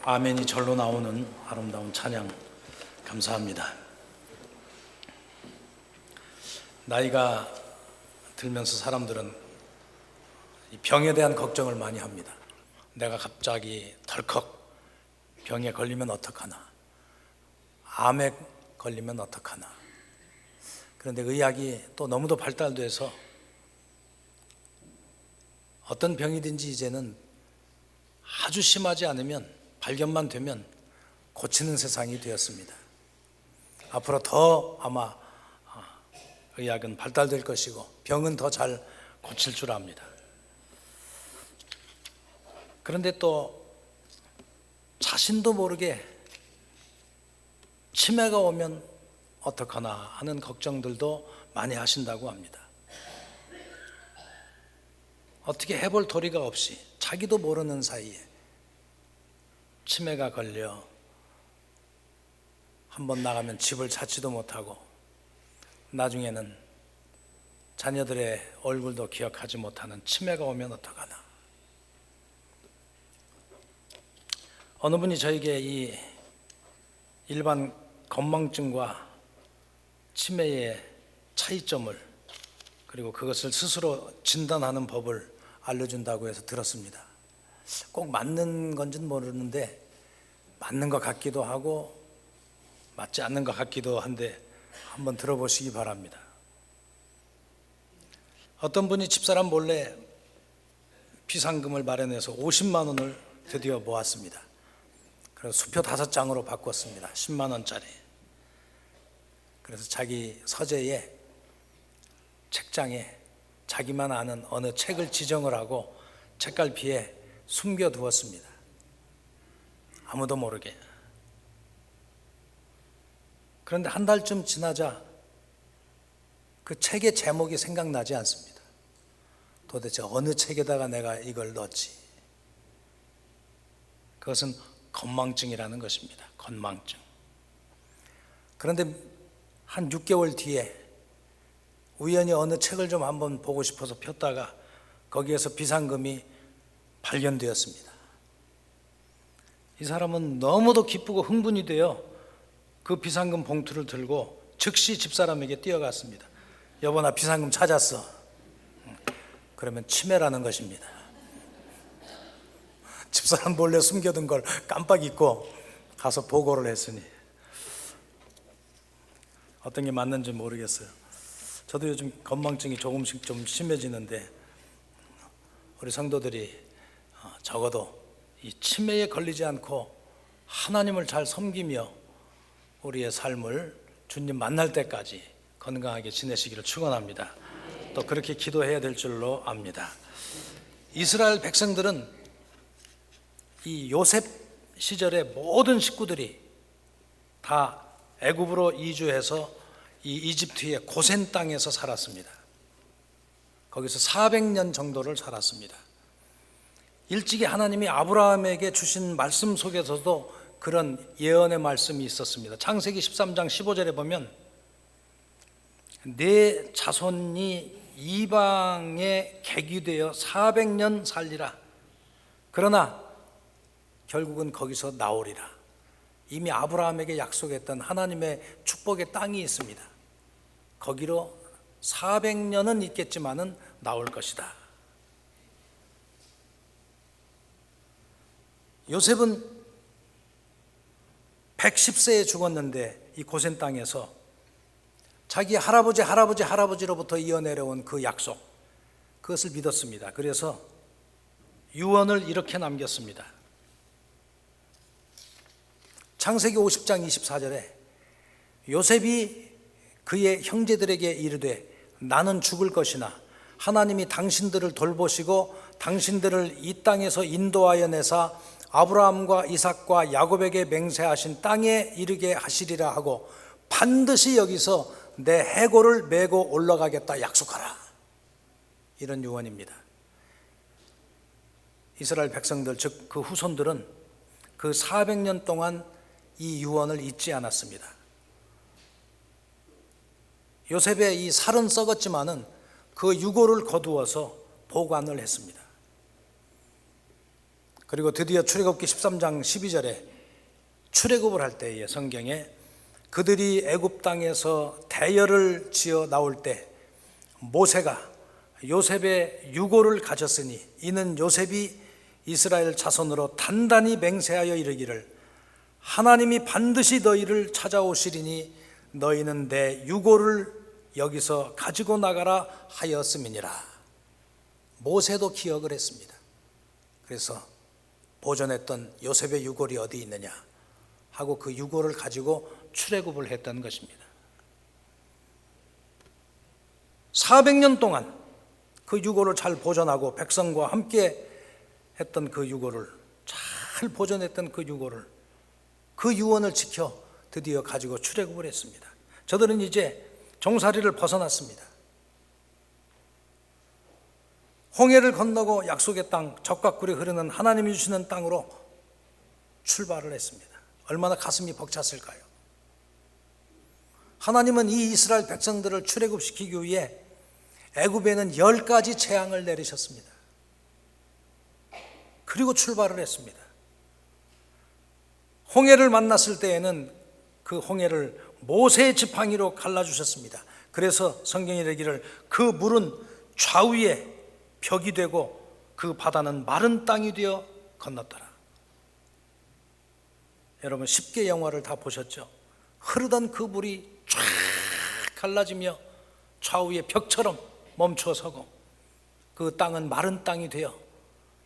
아멘이 절로 나오는 아름다운 찬양 감사합니다. 나이가 들면서 사람들은 이 병에 대한 걱정을 많이 합니다. 내가 갑자기 덜컥 병에 걸리면 어떡하나, 암에 걸리면 어떡하나. 그런데 의학이 또 너무도 발달돼서 어떤 병이든지 이제는 아주 심하지 않으면, 발견만 되면 고치는 세상이 되었습니다. 앞으로 더 아마 의학은 발달될 것이고 병은 더 잘 고칠 줄 압니다. 그런데 또 자신도 모르게 치매가 오면 어떡하나 하는 걱정들도 많이 하신다고 합니다. 어떻게 해볼 도리가 없이 자기도 모르는 사이에 치매가 걸려 한번 나가면 집을 찾지도 못하고 나중에는 자녀들의 얼굴도 기억하지 못하는 치매가 오면 어떡하나. 어느 분이 저에게 이 일반 건망증과 치매의 차이점을, 그리고 그것을 스스로 진단하는 법을 알려준다고 해서 들었습니다. 꼭 맞는 건지는 모르는데 맞는 것 같기도 하고 맞지 않는 것 같기도 한데 한번 들어보시기 바랍니다. 어떤 분이 집사람 몰래 비상금을 마련해서 50만 원을 드디어 모았습니다. 그래서 수표 5장으로 바꿨습니다. 10만 원짜리. 그래서 자기 서재에, 책장에 자기만 아는 어느 책을 지정을 하고 책갈피에 숨겨두었습니다. 아무도 모르게. 그런데 한 달쯤 지나자 그 책의 제목이 생각나지 않습니다. 도대체 어느 책에다가 내가 이걸 넣었지? 그것은 건망증이라는 것입니다. 건망증. 그런데 한 6개월 뒤에 우연히 어느 책을 좀 한번 보고 싶어서 폈다가 거기에서 비상금이 발견되었습니다. 이 사람은 너무도 기쁘고 흥분이 되어 그 비상금 봉투를 들고 즉시 집사람에게 뛰어갔습니다. 여보, 나 비상금 찾았어. 그러면 치매라는 것입니다. 집사람 몰래 숨겨둔 걸 깜빡 잊고 가서 보고를 했으니 어떤 게 맞는지 모르겠어요. 저도 요즘 건망증이 조금씩 좀 심해지는데 우리 성도들이 적어도 이 치매에 걸리지 않고 하나님을 잘 섬기며 우리의 삶을 주님 만날 때까지 건강하게 지내시기를 축원합니다. 또 그렇게 기도해야 될 줄로 압니다. 이스라엘 백성들은 이 요셉 시절의 모든 식구들이 다 애굽으로 이주해서 이 이집트의 고센 땅에서 살았습니다. 거기서 400년 정도를 살았습니다. 일찍이 하나님이 아브라함에게 주신 말씀 속에서도 그런 예언의 말씀이 있었습니다. 창세기 13장 15절에 보면 내 자손이 이방에 객이 되어 400년 살리라. 그러나 결국은 거기서 나오리라. 이미 아브라함에게 약속했던 하나님의 축복의 땅이 있습니다. 거기로 400년은 있겠지만은 나올 것이다. 요셉은 110세에 죽었는데 이 고센 땅에서 자기 할아버지로부터 이어내려온 그 약속, 그것을 믿었습니다. 그래서 유언을 이렇게 남겼습니다. 창세기 50장 24절에 요셉이 그의 형제들에게 이르되 나는 죽을 것이나 하나님이 당신들을 돌보시고 당신들을 이 땅에서 인도하여 내사 아브라함과 이삭과 야곱에게 맹세하신 땅에 이르게 하시리라 하고 반드시 여기서 내 해골을 메고 올라가겠다 약속하라. 이런 유언입니다. 이스라엘 백성들, 즉 그 후손들은 그 400년 동안 이 유언을 잊지 않았습니다. 요셉의 이 살은 썩었지만은 그 유골을 거두어서 보관을 했습니다. 그리고 드디어 출애굽기 13장 12절에 출애굽을 할 때에 성경에 그들이 애굽 땅에서 대열을 지어 나올 때 모세가 요셉의 유고를 가졌으니 이는 요셉이 이스라엘 자손으로 단단히 맹세하여 이르기를 하나님이 반드시 너희를 찾아오시리니 너희는 내 유고를 여기서 가지고 나가라 하였음이니라. 모세도 기억을 했습니다. 그래서 보존했던 요셉의 유골이 어디 있느냐 하고 그 유골을 가지고 출애굽을 했던 것입니다. 400년 동안 그 유골을 잘 보존하고 백성과 함께 했던 그 유골을 잘 보존했던 그 유골을 그 유언을 지켜 드디어 가지고 출애굽을 했습니다. 저들은 이제 종살이를 벗어났습니다. 홍해를 건너고 약속의 땅, 젖과 꿀이 흐르는 하나님이 주시는 땅으로 출발을 했습니다. 얼마나 가슴이 벅찼을까요? 하나님은 이 이스라엘 백성들을 출애굽시키기 위해 애굽에는 10가지 재앙을 내리셨습니다. 그리고 출발을 했습니다. 홍해를 만났을 때에는 그 홍해를 모세의 지팡이로 갈라주셨습니다. 그래서 성경이 이르기를 그 물은 좌우에 벽이 되고 그 바다는 마른 땅이 되어 건넜더라. 여러분 10개 영화를 다 보셨죠? 흐르던 그 물이 쫙 갈라지며 좌우에 벽처럼 멈춰 서고 그 땅은 마른 땅이 되어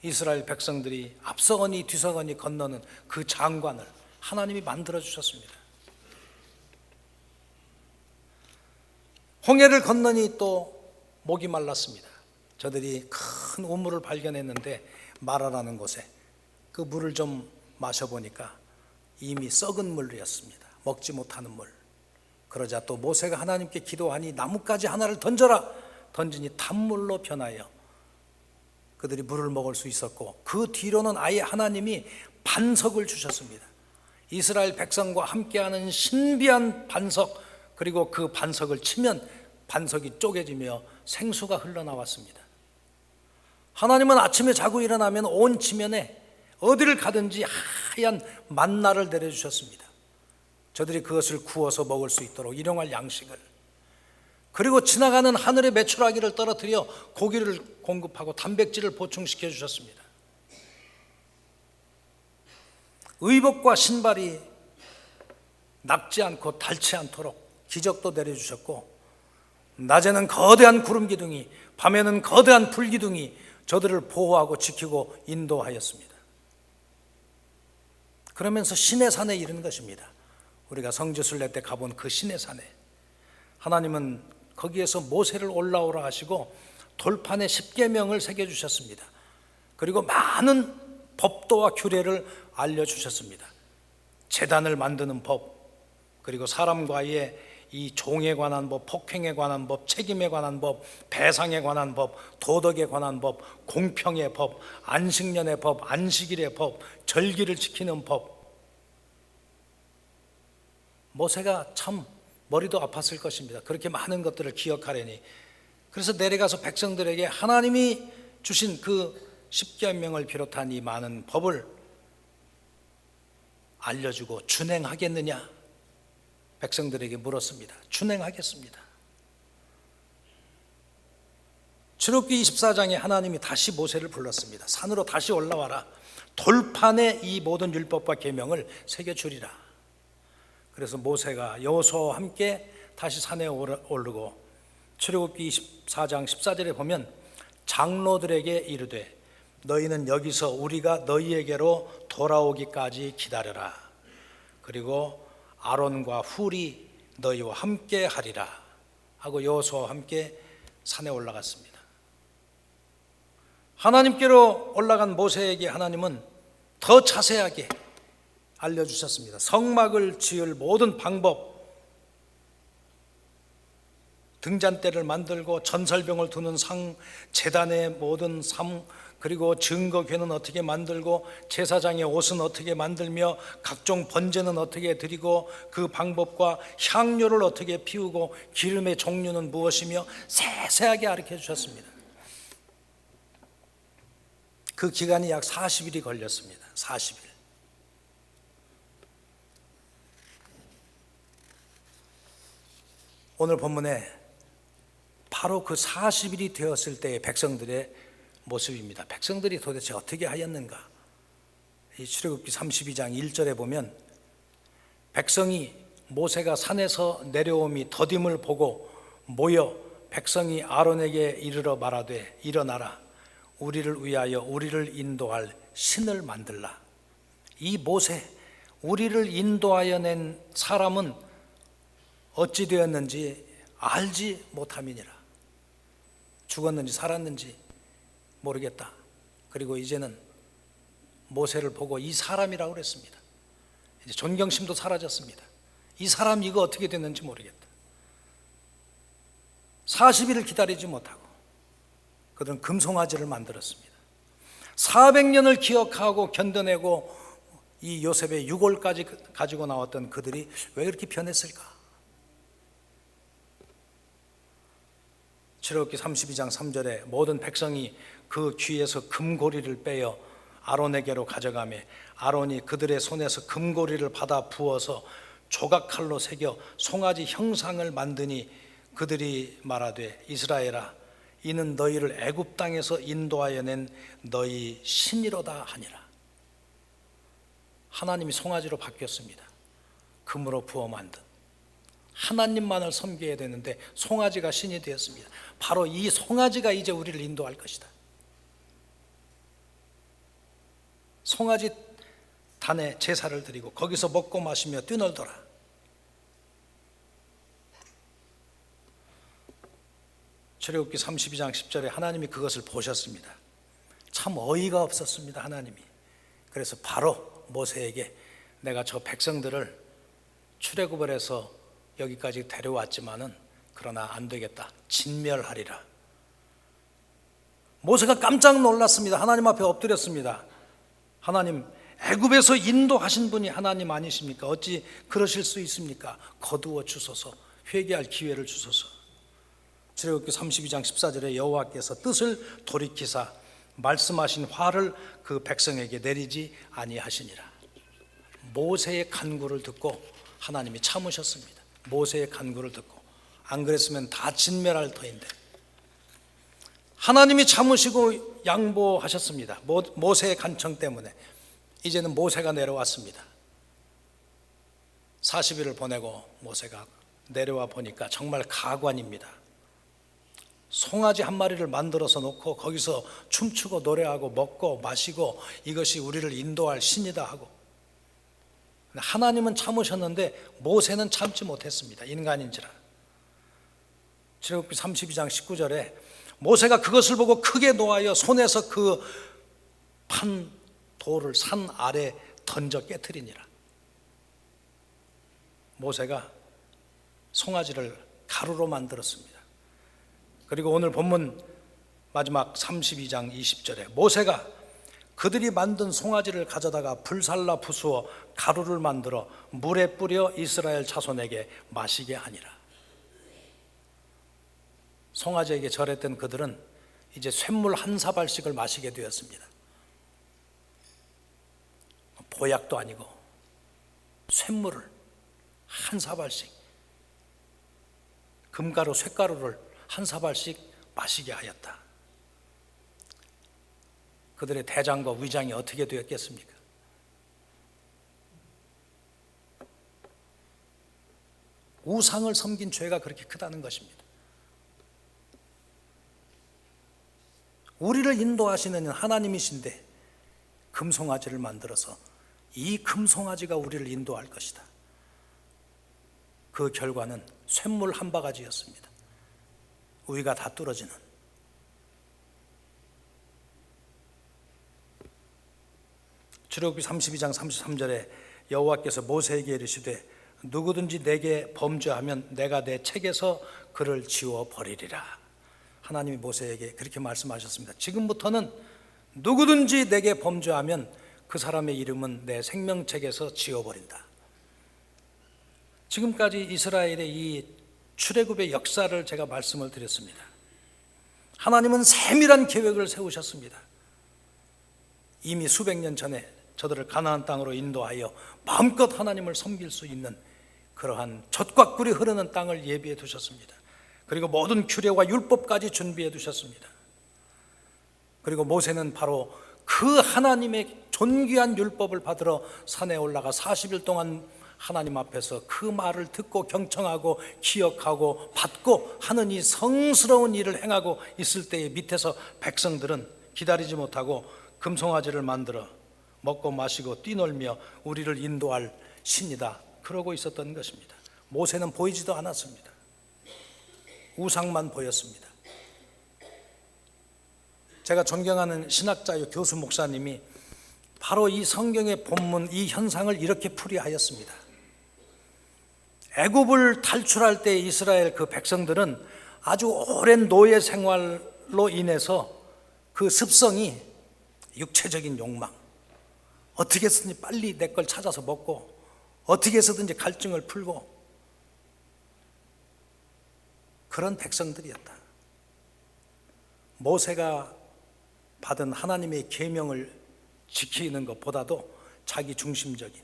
이스라엘 백성들이 앞서거니 뒤서거니 건너는 그 장관을 하나님이 만들어 주셨습니다. 홍해를 건너니 또 목이 말랐습니다. 저들이 큰 우물을 발견했는데 마라라는 곳에 그 물을 좀 마셔보니까 이미 썩은 물이었습니다. 먹지 못하는 물. 그러자 또 모세가 하나님께 기도하니 나뭇가지 하나를 던져라. 던지니 단물로 변하여 그들이 물을 먹을 수 있었고 그 뒤로는 아예 하나님이 반석을 주셨습니다. 이스라엘 백성과 함께하는 신비한 반석, 그리고 그 반석을 치면 반석이 쪼개지며 생수가 흘러나왔습니다. 하나님은 아침에 자고 일어나면 온 지면에 어디를 가든지 하얀 만나를 내려주셨습니다. 저들이 그것을 구워서 먹을 수 있도록 일용할 양식을, 그리고 지나가는 하늘의 메추라기를 떨어뜨려 고기를 공급하고 단백질을 보충시켜 주셨습니다. 의복과 신발이 낡지 않고 닳지 않도록 기적도 내려주셨고 낮에는 거대한 구름 기둥이, 밤에는 거대한 불 기둥이 저들을 보호하고 지키고 인도하였습니다. 그러면서 시내산에 이른 것입니다. 우리가 성지순례 때 가본 그 시내산에 하나님은 거기에서 모세를 올라오라 하시고 돌판에 10계명을 새겨주셨습니다. 그리고 많은 법도와 규례를 알려주셨습니다. 제단을 만드는 법, 그리고 사람과의 이 종에 관한 법, 폭행에 관한 법, 책임에 관한 법, 배상에 관한 법, 도덕에 관한 법, 공평의 법, 안식년의 법, 안식일의 법, 절기를 지키는 법. 모세가 참 머리도 아팠을 것입니다. 그렇게 많은 것들을 기억하려니. 그래서 내려가서 백성들에게 하나님이 주신 그 십계명을 비롯한 이 많은 법을 알려주고 준행하겠느냐? 백성들에게 물었습니다. 준행하겠습니다. 출애굽기 24장에 하나님이 다시 모세를 불렀습니다. 산으로 다시 올라와라. 돌판에 이 모든 율법과 계명을 새겨주리라. 그래서 모세가 여호수아와 함께 다시 산에 오르고 출애굽기 24장 14절에 보면 장로들에게 이르되 너희는 여기서 우리가 너희에게로 돌아오기까지 기다려라. 그리고 아론과 훌이 너희와 함께 하리라 하고 여호수아와 함께 산에 올라갔습니다. 하나님께로 올라간 모세에게 하나님은 더 자세하게 알려주셨습니다. 성막을 지을 모든 방법, 등잔대를 만들고 전설병을 두는 상, 제단의 모든 삶, 그리고 증거궤는 어떻게 만들고 제사장의 옷은 어떻게 만들며 각종 번제는 어떻게 드리고 그 방법과 향료를 어떻게 피우고 기름의 종류는 무엇이며 세세하게 가르쳐 주셨습니다. 그 기간이 약 40일이 걸렸습니다. 40일. 오늘 본문에 바로 그 40일이 되었을 때의 백성들의 모습입니다. 백성들이 도대체 어떻게 하였는가? 이 출애굽기 32장 1절에 보면 백성이 모세가 산에서 내려옴이 더딤을 보고 모여 백성이 아론에게 이르러 말하되 일어나라 우리를 위하여 우리를 인도할 신을 만들라. 이 모세 우리를 인도하여 낸 사람은 어찌 되었는지 알지 못함이니라. 죽었는지 살았는지 모르겠다. 그리고 이제는 모세를 보고 이 사람이라고 그랬습니다. 이제 존경심도 사라졌습니다. 이 사람 이거 어떻게 됐는지 모르겠다. 40일을 기다리지 못하고 그들은 금송아지를 만들었습니다. 400년을 기억하고 견뎌내고 이 요셉의 유골까지 가지고 나왔던 그들이 왜 그렇게 변했을까? 출애굽기 32장 3절에 모든 백성이 그 귀에서 금고리를 빼어 아론에게로 가져가며 아론이 그들의 손에서 금고리를 받아 부어서 조각칼로 새겨 송아지 형상을 만드니 그들이 말하되 이스라엘아 이는 너희를 애굽 땅에서 인도하여 낸 너희 신이로다 하니라. 하나님이 송아지로 바뀌었습니다. 금으로 부어 만든 하나님만을 섬겨야 되는데 송아지가 신이 되었습니다. 바로 이 송아지가 이제 우리를 인도할 것이다. 송아지 단에 제사를 드리고 거기서 먹고 마시며 뛰놀더라. 출애굽기 32장 10절에 하나님이 그것을 보셨습니다. 참 어이가 없었습니다. 하나님이. 그래서 바로 모세에게 내가 저 백성들을 출애굽을 해서 여기까지 데려왔지만은 그러나 안 되겠다. 진멸하리라. 모세가 깜짝 놀랐습니다. 하나님 앞에 엎드렸습니다. 하나님, 애굽에서 인도하신 분이 하나님 아니십니까? 어찌 그러실 수 있습니까? 거두어 주소서. 회개할 기회를 주소서. 출애굽기 32장 14절에 여호와께서 뜻을 돌이키사 말씀하신 화를 그 백성에게 내리지 아니하시니라. 모세의 간구를 듣고 하나님이 참으셨습니다. 모세의 간구를 듣고. 안 그랬으면 다 진멸할 터인데 하나님이 참으시고 양보하셨습니다. 모세의 간청 때문에. 이제는 모세가 내려왔습니다. 40일을 보내고 모세가 내려와 보니까 정말 가관입니다. 송아지 한 마리를 만들어서 놓고 거기서 춤추고 노래하고 먹고 마시고 이것이 우리를 인도할 신이다 하고. 하나님은 참으셨는데 모세는 참지 못했습니다. 인간인지라. 출애굽기 32장 19절에 모세가 그것을 보고 크게 노하여 손에서 그 판 돌을 산 아래 던져 깨트리니라. 모세가 송아지를 가루로 만들었습니다. 그리고 오늘 본문 마지막 32장 20절에 모세가 그들이 만든 송아지를 가져다가 불살라 부수어 가루를 만들어 물에 뿌려 이스라엘 자손에게 마시게 하니라. 송아지에게 절했던 그들은 이제 쇳물 한 사발씩을 마시게 되었습니다. 보약도 아니고 쇳물을 한 사발씩, 금가루, 쇳가루를 한 사발씩 마시게 하였다. 그들의 대장과 위장이 어떻게 되었겠습니까? 우상을 섬긴 죄가 그렇게 크다는 것입니다. 우리를 인도하시는 하나님이신데 금송아지를 만들어서 이 금송아지가 우리를 인도할 것이다. 그 결과는 쇳물 한 바가지였습니다. 위가 다 뚫어지는. 출애굽기 32장 33절에 여호와께서 모세에게 이르시되 누구든지 내게 범죄하면 내가 내 책에서 그를 지워 버리리라. 하나님이 모세에게 그렇게 말씀하셨습니다. 지금부터는 누구든지 내게 범죄하면 그 사람의 이름은 내 생명책에서 지워버린다. 지금까지 이스라엘의 이 출애굽의 역사를 제가 말씀을 드렸습니다. 하나님은 세밀한 계획을 세우셨습니다. 이미 수백 년 전에 저들을 가나안 땅으로 인도하여 마음껏 하나님을 섬길 수 있는 그러한 젖과 꿀이 흐르는 땅을 예비해 두셨습니다. 그리고 모든 규례와 율법까지 준비해 두셨습니다. 그리고 모세는 바로 그 하나님의 존귀한 율법을 받으러 산에 올라가 40일 동안 하나님 앞에서 그 말을 듣고 경청하고 기억하고 받고 하는 이 성스러운 일을 행하고 있을 때에 밑에서 백성들은 기다리지 못하고 금송아지를 만들어 먹고 마시고 뛰놀며 우리를 인도할 신이다 그러고 있었던 것입니다. 모세는 보이지도 않았습니다. 우상만 보였습니다. 제가 존경하는 신학자요 교수 목사님이 바로 이 성경의 본문 이 현상을 이렇게 풀이하였습니다. 애굽을 탈출할 때 이스라엘 그 백성들은 아주 오랜 노예 생활로 인해서 그 습성이 육체적인 욕망, 어떻게 해서든지 빨리 내 걸 찾아서 먹고 어떻게 해서든지 갈증을 풀고 그런 백성들이었다. 모세가 받은 하나님의 계명을 지키는 것보다도 자기 중심적인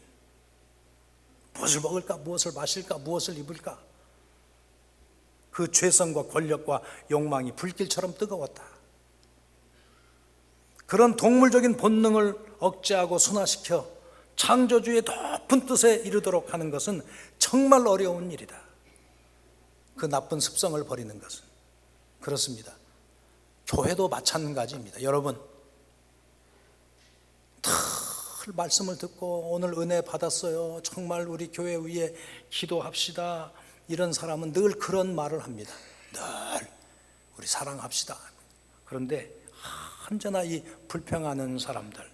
무엇을 먹을까, 무엇을 마실까, 무엇을 입을까 그 죄성과 권력과 욕망이 불길처럼 뜨거웠다. 그런 동물적인 본능을 억제하고 순화시켜 창조주의 높은 뜻에 이르도록 하는 것은 정말 어려운 일이다. 그 나쁜 습성을 버리는 것은. 그렇습니다. 교회도 마찬가지입니다. 여러분, 늘 말씀을 듣고 오늘 은혜 받았어요, 정말 우리 교회 위에 기도합시다, 이런 사람은 늘 그런 말을 합니다. 늘 우리 사랑합시다. 그런데 언제나 이 불평하는 사람들,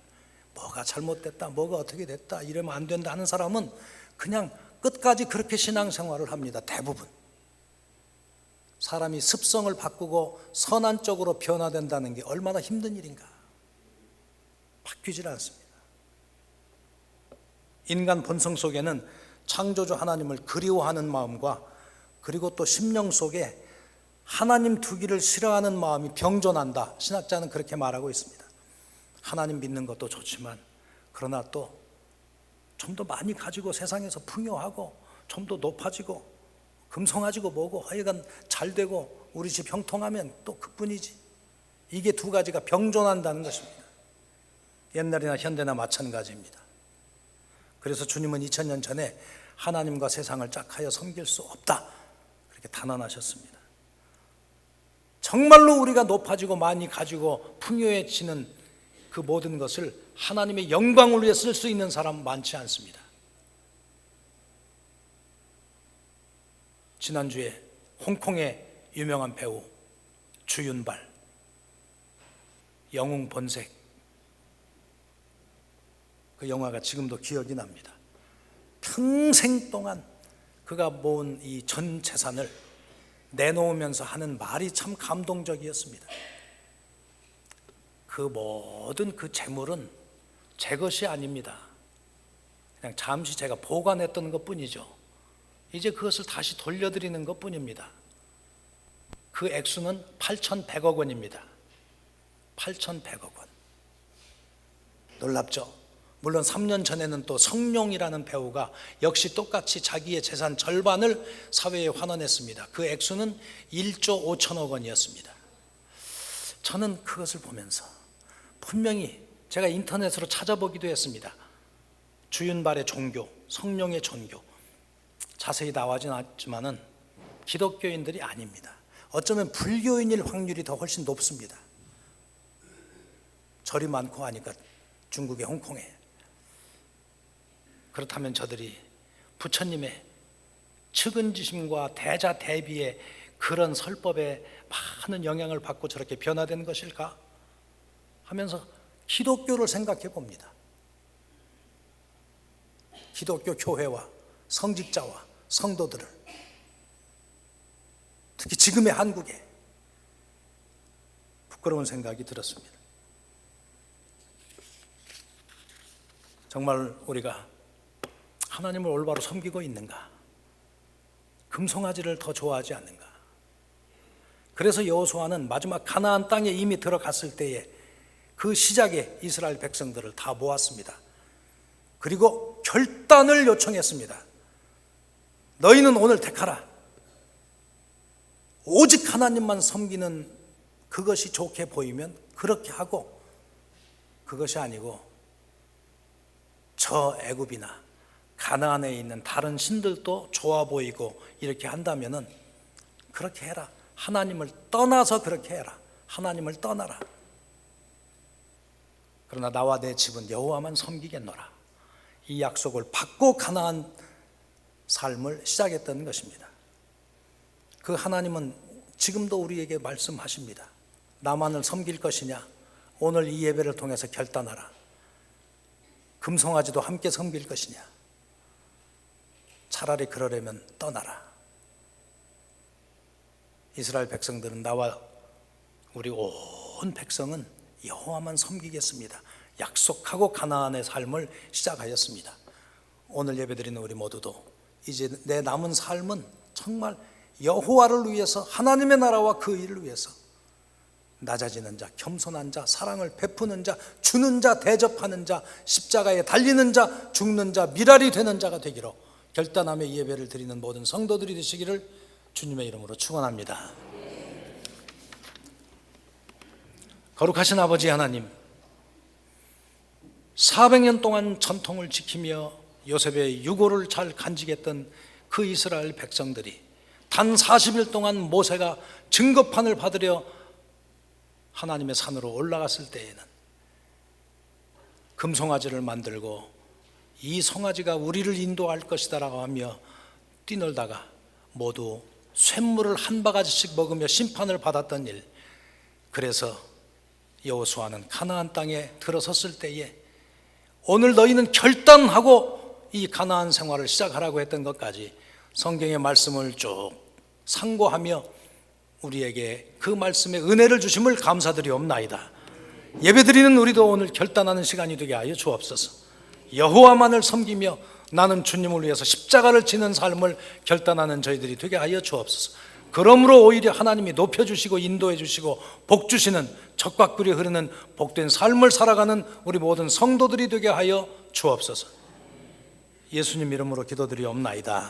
뭐가 잘못됐다, 뭐가 어떻게 됐다, 이러면 안 된다 하는 사람은 그냥 끝까지 그렇게 신앙생활을 합니다. 대부분. 사람이 습성을 바꾸고 선한 쪽으로 변화된다는 게 얼마나 힘든 일인가. 바뀌질 않습니다. 인간 본성 속에는 창조주 하나님을 그리워하는 마음과 그리고 또 심령 속에 하나님 두기를 싫어하는 마음이 병존한다. 신학자는 그렇게 말하고 있습니다. 하나님 믿는 것도 좋지만 그러나 또 좀 더 많이 가지고 세상에서 풍요하고 좀 더 높아지고 금성아지고 뭐고 하여간 잘되고 우리 집 형통하면 또 그뿐이지. 이게 두 가지가 병존한다는 것입니다. 옛날이나 현대나 마찬가지입니다. 그래서 주님은 2000년 전에 하나님과 세상을 짝하여 섬길 수 없다 그렇게 단언하셨습니다. 정말로 우리가 높아지고 많이 가지고 풍요해지는 그 모든 것을 하나님의 영광을 위해 쓸 수 있는 사람 많지 않습니다. 지난주에 홍콩의 유명한 배우 주윤발, 영웅 본색, 그 영화가 지금도 기억이 납니다. 평생 동안 그가 모은 이 전 재산을 내놓으면서 하는 말이 참 감동적이었습니다. 그 모든 그 재물은 제 것이 아닙니다. 그냥 잠시 제가 보관했던 것뿐이죠. 이제 그것을 다시 돌려드리는 것뿐입니다. 그 액수는 8,100억 원입니다. 8,100억 원. 놀랍죠? 물론 3년 전에는 또 성룡이라는 배우가 역시 똑같이 자기의 재산 절반을 사회에 환원했습니다. 그 액수는 1조 5천억 원이었습니다. 저는 그것을 보면서 분명히 제가 인터넷으로 찾아보기도 했습니다. 주윤발의 종교, 성룡의 종교 자세히 나와진 않지만은 기독교인들이 아닙니다. 어쩌면 불교인일 확률이 더 훨씬 높습니다. 절이 많고 하니까 중국의 홍콩에. 그렇다면 저들이 부처님의 측은지심과 대자대비의 그런 설법에 많은 영향을 받고 저렇게 변화된 것일까 하면서 기독교를 생각해 봅니다. 기독교 교회와 성직자와 성도들을, 특히 지금의 한국에 부끄러운 생각이 들었습니다. 정말 우리가 하나님을 올바로 섬기고 있는가? 금송아지를 더 좋아하지 않는가? 그래서 여호수아는 마지막 가나안 땅에 이미 들어갔을 때에 그 시작에 이스라엘 백성들을 다 모았습니다. 그리고 결단을 요청했습니다. 너희는 오늘 택하라. 오직 하나님만 섬기는 그것이 좋게 보이면 그렇게 하고, 그것이 아니고 저 애굽이나 가나안에 있는 다른 신들도 좋아 보이고 이렇게 한다면은 그렇게 해라. 하나님을 떠나서 그렇게 해라. 하나님을 떠나라. 그러나 나와 내 집은 여호와만 섬기겠노라. 이 약속을 받고 가나안 삶을 시작했던 것입니다. 그 하나님은 지금도 우리에게 말씀하십니다. 나만을 섬길 것이냐? 오늘 이 예배를 통해서 결단하라. 금송아지도 함께 섬길 것이냐? 차라리 그러려면 떠나라. 이스라엘 백성들은, 나와 우리 온 백성은 여호와만 섬기겠습니다. 약속하고 가나안의 삶을 시작하였습니다. 오늘 예배드리는 우리 모두도 이제 내 남은 삶은 정말 여호와를 위해서, 하나님의 나라와 그 일을 위해서 낮아지는 자, 겸손한 자, 사랑을 베푸는 자, 주는 자, 대접하는 자, 십자가에 달리는 자, 죽는 자, 미랄이 되는 자가 되기로 결단하며 예배를 드리는 모든 성도들이 되시기를 주님의 이름으로 축원합니다. 거룩하신 아버지 하나님, 400년 동안 전통을 지키며 요셉의 유고를 잘 간직했던 그 이스라엘 백성들이 단 40일 동안 모세가 증거판을 받으려 하나님의 산으로 올라갔을 때에는 금송아지를 만들고 이 송아지가 우리를 인도할 것이다 라고 하며 뛰놀다가 모두 쇳물을 한 바가지씩 먹으며 심판을 받았던 일, 그래서 여호수아는 가나안 땅에 들어섰을 때에 오늘 너희는 결단하고 이 가나안 생활을 시작하라고 했던 것까지 성경의 말씀을 쭉 상고하며 우리에게 그 말씀의 은혜를 주심을 감사드리옵나이다. 예배드리는 우리도 오늘 결단하는 시간이 되게 하여 주옵소서. 여호와만을 섬기며 나는 주님을 위해서 십자가를 지는 삶을 결단하는 저희들이 되게 하여 주옵소서. 그러므로 오히려 하나님이 높여주시고 인도해 주시고 복 주시는 적과 꿀이 흐르는 복된 삶을 살아가는 우리 모든 성도들이 되게 하여 주옵소서. 예수님 이름으로 기도드리옵나이다.